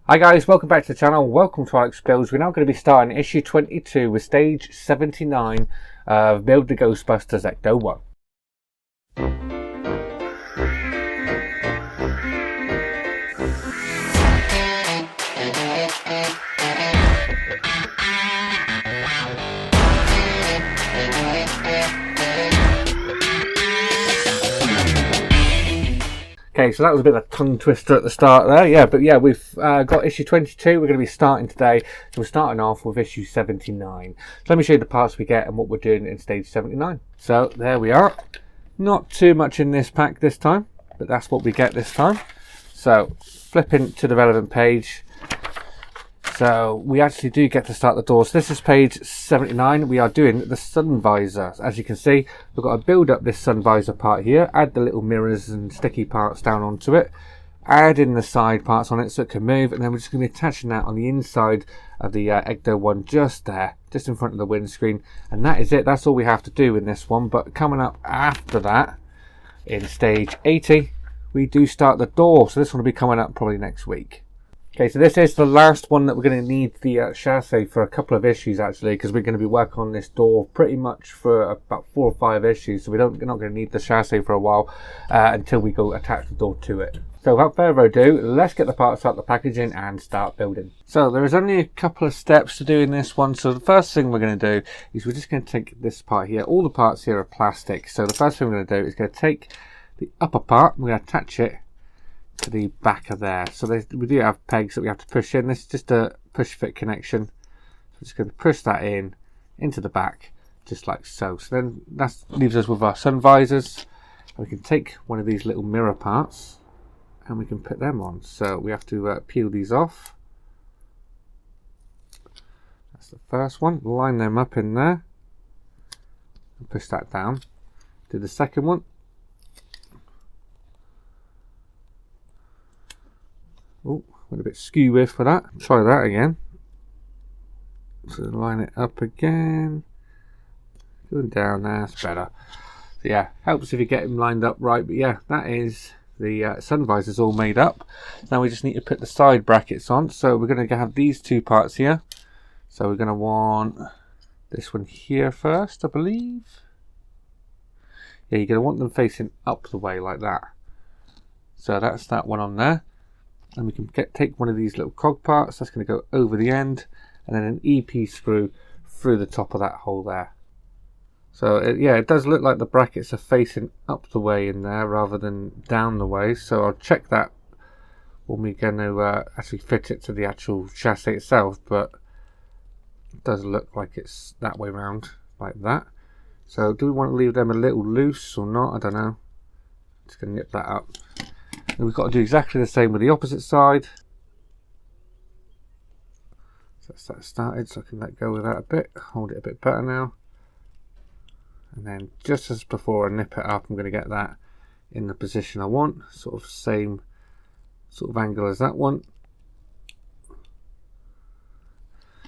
Hi guys, welcome back to the channel. Welcome to Alex Builds. We're now going to be starting issue 22 with stage 79 of Build the Ghostbusters Ecto 1. Okay, so that was a bit of a tongue twister at the start there, but we've got issue 22. We're going to be starting today, so we're starting off with issue 79. So let me show you the parts we get and what we're doing in stage 79. So there we are. Not too much in this pack this time, but that's what we get this time. So flipping to the relevant page. So we actually do get to start the door. So this is page 79. We are doing the sun visor. As you can see, we've got to build up this sun visor part here, add the little mirrors and sticky parts down onto it, add in the side parts on it so it can move, and then we're just going to be attaching that on the inside of the Ecto one just there, just in front of the windscreen. And that is it. That's all we have to do in this one. But coming up after that, in stage 80, we do start the door. So this one will be coming up probably next week. Okay, so this is the last one that we're going to need the chassis for a couple of issues actually, because we're going to be working on this door pretty much for about 4 or 5 issues. So we're not going to need the chassis for a while until we go attach the door to it. So without further ado, let's get the parts out the packaging and start building. So there is only a couple of steps to do in this one. So the first thing we're going to do is we're just going to take this part here. All the parts here are plastic. So the first thing we're going to do is going to take the upper part, we're going to attach it to the back of there. So we do have pegs that we have to push in. This is just a push fit connection. So we're just going to push that in into the back just like so. So then that leaves us with our sun visors. We can take one of these little mirror parts and we can put them on. So we have to peel these off. That's the first one. Line them up in there and push that down. Do the second one. Oh, went a bit skew with for that. Try that again. So line it up again. Going down there, that's better. So yeah, helps if you get them lined up right. But yeah, that is the sun visors all made up. Now we just need to put the side brackets on. So we're going to have these two parts here. So we're going to want this one here first, I believe. Yeah, you're going to want them facing up the way like that. So that's that one on there. And we can take one of these little cog parts, that's going to go over the end, and then an EP screw through the top of that hole there. So it does look like the brackets are facing up the way in there rather than down the way. So I'll check that when we're going to actually fit it to the actual chassis itself, but it does look like it's that way round, like that. So do we want to leave them a little loose or not? I don't know. Just going to nip that up. And we've got to do exactly the same with the opposite side. So that's that started, so I can let go with that a bit, hold it a bit better now. And then just as before I nip it up, I'm going to get that in the position I want, sort of same sort of angle as that one.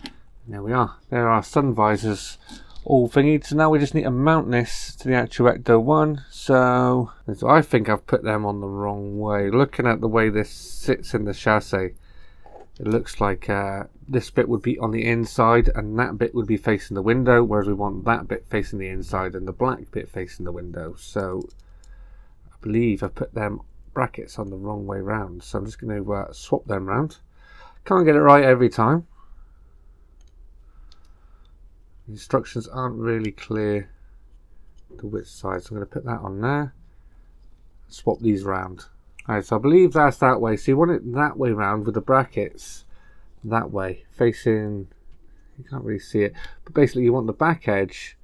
And there we are, there are sun visors all thingied. So now we just need to mount this to the actual Ecto 1. So I think I've put them on the wrong way. Looking at the way this sits in the chassis, it looks like this bit would be on the inside and that bit would be facing the window, whereas we want that bit facing the inside and the black bit facing the window. So I believe I put them brackets on the wrong way round. So I'm just going to swap them round. Can't get it right every time. The instructions aren't really clear to which side, so I'm going to put that on there. Swap these round. Alright, so I believe that's that way. So you want it that way round with the brackets that way, facing, you can't really see it, but basically you want the back edge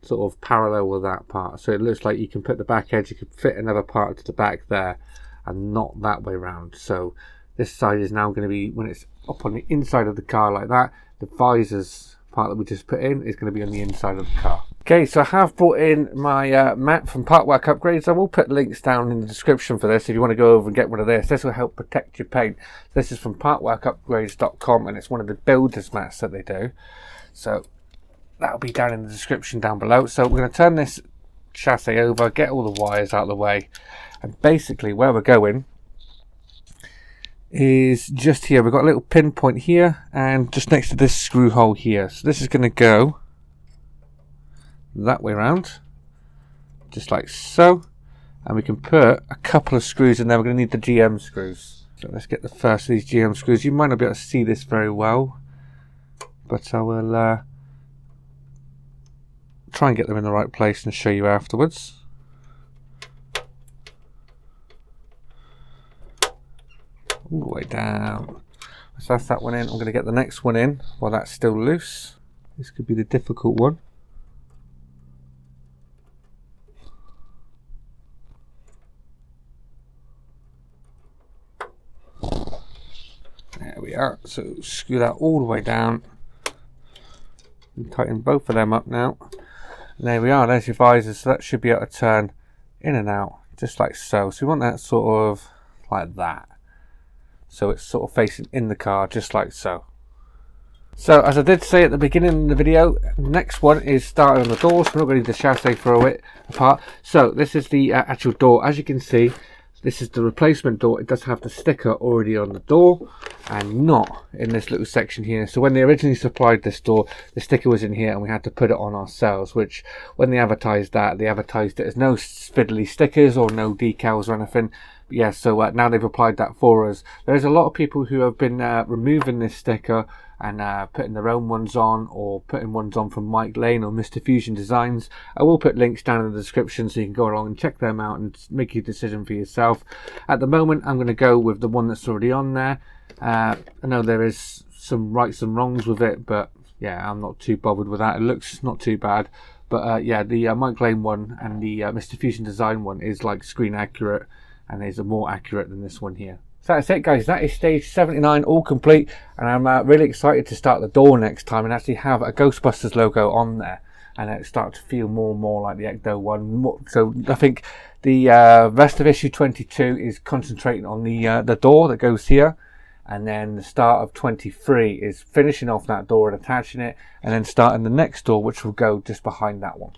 sort of parallel with that part. So it looks like you can put the back edge, you can fit another part to the back there and not that way round. So this side is now going to be, when it's up on the inside of the car like that, the visors part that we just put in is going to be on the inside of the car. Okay, so I have brought in my mat from Partwork Upgrades. I will put links down in the description for this if you want to go over and get one of this. This will help protect your paint. This is from partworkupgrades.com and it's one of the builders mats that they do. So that'll be down in the description down below. So we're going to turn this chassis over, get all the wires out of the way, and basically where we're going is just here. We've got a little pinpoint here and just next to this screw hole here. So this is going to go that way around, just like so. And we can put a couple of screws in there. We're going to need the GM screws. So let's get the first of these GM screws. You might not be able to see this very well, but I will try and get them in the right place and show you afterwards. All the way down. So that's that one in. I'm going to get the next one in while that's still loose. This could be the difficult one. There we are. So screw that all the way down. And tighten both of them up now. And there we are. There's your visor. So that should be able to turn in and out just like so. So we want that sort of like that. So it's sort of facing in the car, just like so. So as I did say at the beginning of the video, next one is starting on the door. So we're not going to need the chassis throw it apart. So this is the actual door. As you can see, this is the replacement door. It does have the sticker already on the door and not in this little section here. So when they originally supplied this door, the sticker was in here and we had to put it on ourselves, which when they advertised that, they advertised it as no fiddly stickers or no decals or anything. But yeah, so now they've applied that for us. There's a lot of people who have been removing this sticker and putting their own ones on, or putting ones on from Mike Lane or Mr. Fusion Designs. I will put links down in the description so you can go along and check them out and make your decision for yourself. At the moment I'm going to go with the one that's already on there. I know there is some rights and wrongs with it, but yeah, I'm not too bothered with that. It looks not too bad. But yeah, the Mike Lane one and the Mr. Fusion Design one is like screen accurate and is more accurate than this one here. So that's it guys, that is stage 79 all complete, and I'm really excited to start the door next time and actually have a Ghostbusters logo on there, and it starts to feel more and more like the Ecto one. So I think the rest of issue 22 is concentrating on the door that goes here, and then the start of 23 is finishing off that door and attaching it, and then starting the next door, which will go just behind that one.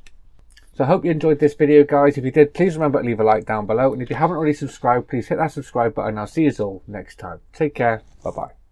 So I hope you enjoyed this video guys. If you did, please remember to leave a like down below, and if you haven't already subscribed, please hit that subscribe button. I'll see you all next time. Take care. Bye bye.